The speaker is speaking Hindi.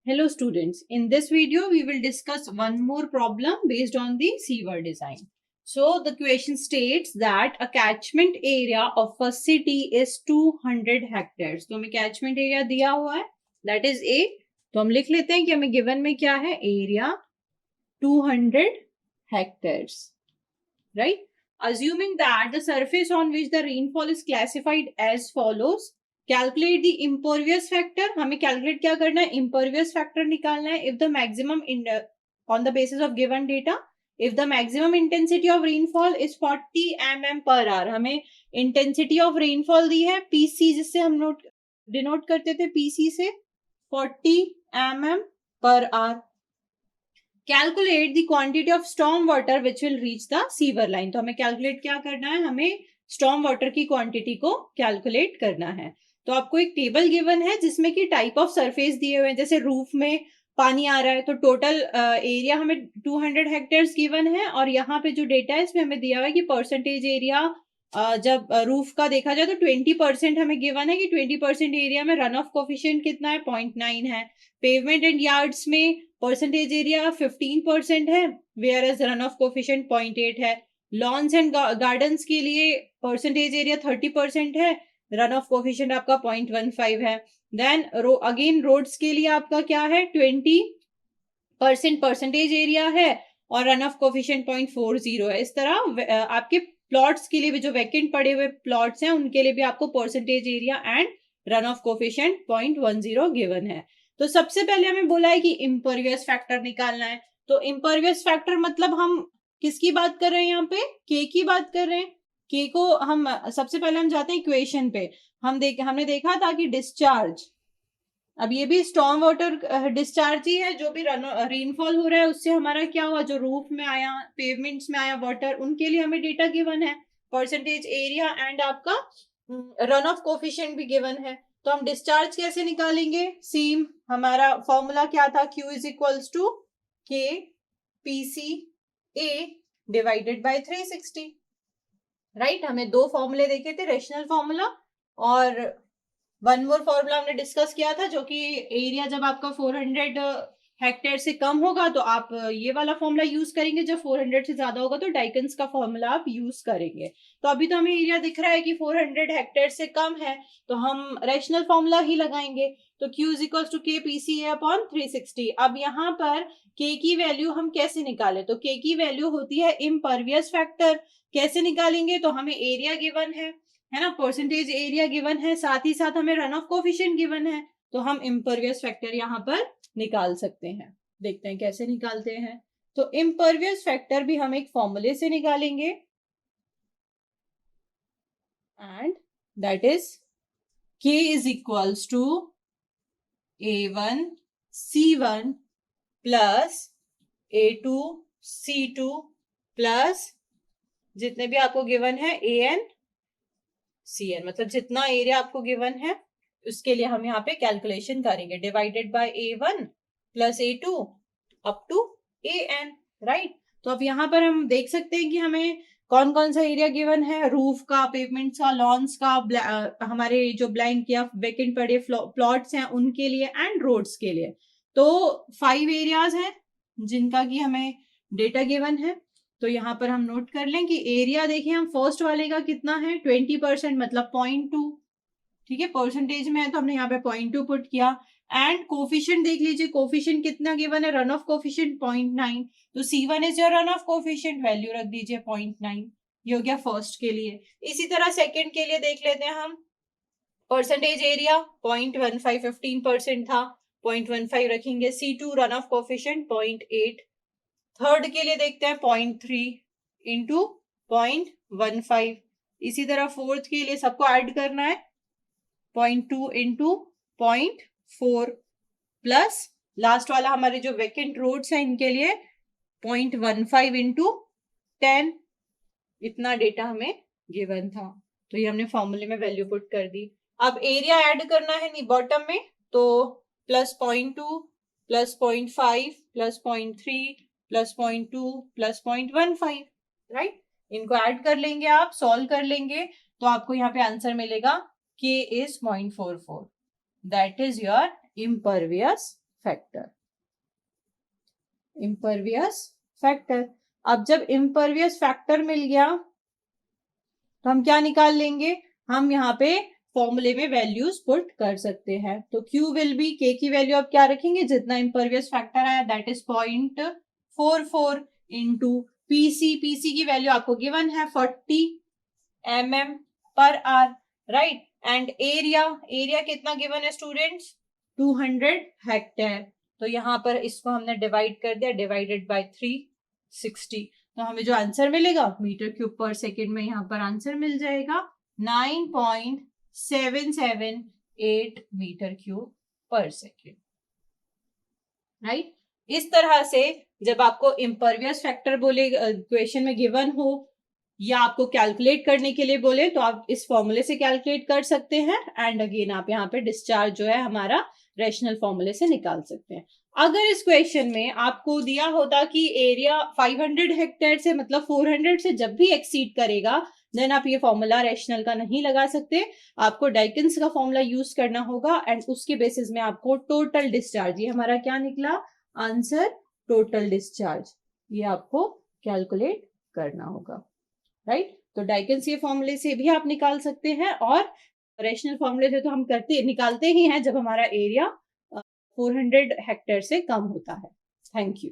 Hello students, in this video we will discuss one more problem based on the sewer design. So the question states that a catchment area of a city is 200 hectares. तो हमें catchment area दिया हुआ है, that is A. तो हम लिख लेते हैं कि हमें given में क्या है, area 200 hectares, right? Assuming that the surface on which the rainfall is classified as follows. Calculate the impervious factor. हमें कैलकुलेट क्या करना है, इम्परवियस फैक्टर निकालना है. If the maximum on the basis of given data, if the maximum intensity of rainfall is 40 mm per hour. हमें इंटेंसिटी ऑफ रेनफॉल दी है पीसी, जिससे हम डिनोट करते थे पीसी से, 40 mm per hour. Calculate the quantity of storm water which will reach the sewer line. तो हमें कैलकुलेट क्या करना है, हमें स्टॉर्म वाटर की क्वांटिटी को कैलकुलेट करना है. तो आपको एक टेबल गिवन है जिसमें कि टाइप ऑफ सरफेस दिए हुए हैं. जैसे रूफ में पानी आ रहा है तो टोटल एरिया हमें 200 हेक्टेयर्स गिवन है, और यहाँ पे जो डेटा है इसमें हमें दिया हुआ है कि परसेंटेज एरिया जब रूफ का देखा जाए तो 20% हमें गिवन है कि 20% एरिया में रन ऑफ कोफिशिएंट कितना है, 0.9 है. पेवमेंट एंड यार्ड्स में परसेंटेज एरिया 15% है, whereas run off coefficient 0.8 है. लॉन्स एंड गार्डन्स के लिए परसेंटेज एरिया 30% है, रन ऑफ कोफिशिएंट आपका 0.15 है. देन अगेन रोड्स के लिए आपका क्या है, 20% परसेंटेज एरिया है और रन ऑफ कोफिशिएंट 0.40 है. इस तरह आपके प्लॉट्स के लिए भी, जो वैकेंट पड़े हुए प्लॉट्स हैं उनके लिए भी आपको percentage area and run off coefficient 0.10 given है. तो सबसे पहले हमें बोला है कि इम्परवियस फैक्टर निकालना है. तो इम्परवियस फैक्टर मतलब हम किसकी बात कर रहे हैं, यहाँ पे के की बात कर रहे हैं. के को हम सबसे पहले हम जाते हैं इक्वेशन पे. हमने देखा था कि डिस्चार्ज, अब ये भी स्टॉर्म वाटर डिस्चार्ज ही है. जो भी रेनफॉल हो रहा है उससे हमारा क्या हुआ, जो रूफ में आया, पेवमेंट्स में आया वाटर, उनके लिए हमें डेटा गिवन है, परसेंटेज एरिया एंड आपका रन ऑफ कोफिशिएंट भी गिवन है. तो हम डिस्चार्ज कैसे निकालेंगे, सेम हमारा फॉर्मूला क्या था, Q is equals to K P C A divided by 360. Right, हमें दो फॉर्मूले देखे थे, रेशनल फॉर्मूला और वन मोर फॉर्मूला हमने डिस्कस किया था, जो कि एरिया जब आपका 400 हेक्टेयर से कम होगा तो आप ये वाला फॉर्मूला यूज करेंगे, जब 400 से ज्यादा होगा तो डाइकन्स का फॉर्मूला आप यूज करेंगे. तो अभी तो हमें एरिया दिख रहा है कि 400 हेक्टेयर से कम है, तो हम रैशनल फॉर्मूला ही लगाएंगे. तो Q is equal to K P C A upon 360. अब यहाँ पर K की वैल्यू हम कैसे निकालें, तो K की वैल्यू होती है इम्परवियस फैक्टर. कैसे निकालेंगे, तो हमें एरिया गिवन है ना, परसेंटेज एरिया गिवन है, साथ ही साथ हमें रन ऑफ कोफिशिएंट गिवन है, तो हम इम्परवियस फैक्टर यहाँ पर निकाल सकते हैं. देखते हैं कैसे निकालते हैं. तो इम्परवियस फैक्टर भी हम एक फॉर्मूले से निकालेंगे, and that is K is equals to A1 C1 plus A2 C2 plus जितने भी आपको गिवन है AN CN, मतलब जितना एरिया आपको गिवन है उसके लिए हम यहाँ पे कैलकुलेशन करेंगे, divided by A1 plus A2 up to AN. Right, तो अब यहाँ पर हम देख सकते हैं कि हमें कौन कौन सा एरिया गिवन है, रूफ का, पेवमेंट्स का, लॉन्स का, हमारे जो ब्लैंक या वेकेंट पड़े प्लॉट्स हैं उनके लिए, एंड रोड्स के लिए. तो 5 एरियाज हैं जिनका कि हमें डेटा गिवन है. तो यहाँ पर हम नोट कर लें कि एरिया देखिए हम फर्स्ट वाले का कितना है, 20%, मतलब 0.2. ठीक है, परसेंटेज में है तो हमने यहाँ पे 0.2 पुट किया. एंड कोफिशिएंट देख लीजिए, कोफिशिएंट कितना गिवन है, रन ऑफ कोफिशिएंट 0.9. तो C1 is your run off coefficient, value रख दीजिए 0.9. ये हो गया फर्स्ट के लिए. इसी तरह सेकंड के लिए देख लेते हैं हम. परसेंटेज एरिया 0.15, 15% था, 0.15 रखेंगे. C2 run off coefficient 0.8. Third के लिए देखते हैं 0.3 इंटू 0.15. इसी तरह फोर्थ के लिए सबको ऐड करना है, 0.2 इंटू 0.4 प्लस लास्ट वाला हमारे जो वेकेंट रोड्स हैं इनके लिए 0.15 इंटू 10. इतना डेटा हमें गिवन था, तो ये हमने फॉर्मूले में वैल्यू पुट कर दी. अब एरिया ऐड करना है बॉटम में, तो plus 0.2 plus 0.5 plus 0.3 plus 0.2 plus 0.15. Right, इनको ऐड कर लेंगे, आप सॉल्व कर लेंगे तो आपको यहाँ पे आंसर मिलेगा K is 0.44. That is your impervious factor, impervious factor. अब जब इम्परवियस फैक्टर मिल गया तो हम क्या निकाल लेंगे, हम यहाँ पे फॉर्मूले में वैल्यूज पुट कर सकते हैं। तो Q विल बी, K की वैल्यू आप क्या रखेंगे, जितना इम्परवियस फैक्टर आया दैट इज 0.44 इंटू पीसी की वैल्यू आपको गिवन है 40 mm पर आर, राइट। एंड एरिया कितना गिवन है स्टूडेंट्स, 200 हेक्टेयर। तो यहाँ पर इसको हमने डिवाइड कर दिया, डिवाइडेड बाय 360। तो हमें जो आंसर मिलेगा मीटर क्यूब पर सेकेंड में यहाँ पर आंसर मिल जाएगा 9.778 मीटर क्यूब पर सेकेंड, राइट। इस तरह से जब आपको इम्परवियस फैक्टर बोले क्वेश्चन में गिवन हो या आपको कैलकुलेट करने के लिए बोले तो आप इस फॉर्मूले से कैलकुलेट कर सकते हैं। एंड अगेन आप यहाँ पे डिस्चार्ज जो है हमारा रेशनल फॉर्मूले से निकाल सकते हैं। अगर इस क्वेश्चन में आपको दिया होता कि एरिया 500 हेक्टेयर से मतलब 400 से जब भी एक्सीड करेगा देन आप ये फॉर्मूला रेशनल का नहीं लगा सकते, आपको डाइकिन्स का फॉर्मूला यूज करना होगा। एंड उसके बेसिस में आपको टोटल डिस्चार्ज, ये हमारा क्या निकला आंसर, टोटल डिस्चार्ज, ये आपको कैलकुलेट करना होगा, राइट। तो डाइकिन्स ये फॉर्मूले से भी आप निकाल सकते हैं और रेशनल फॉर्मूले से तो हम निकालते ही हैं जब हमारा एरिया 400 हेक्टेयर से कम होता है। Thank you.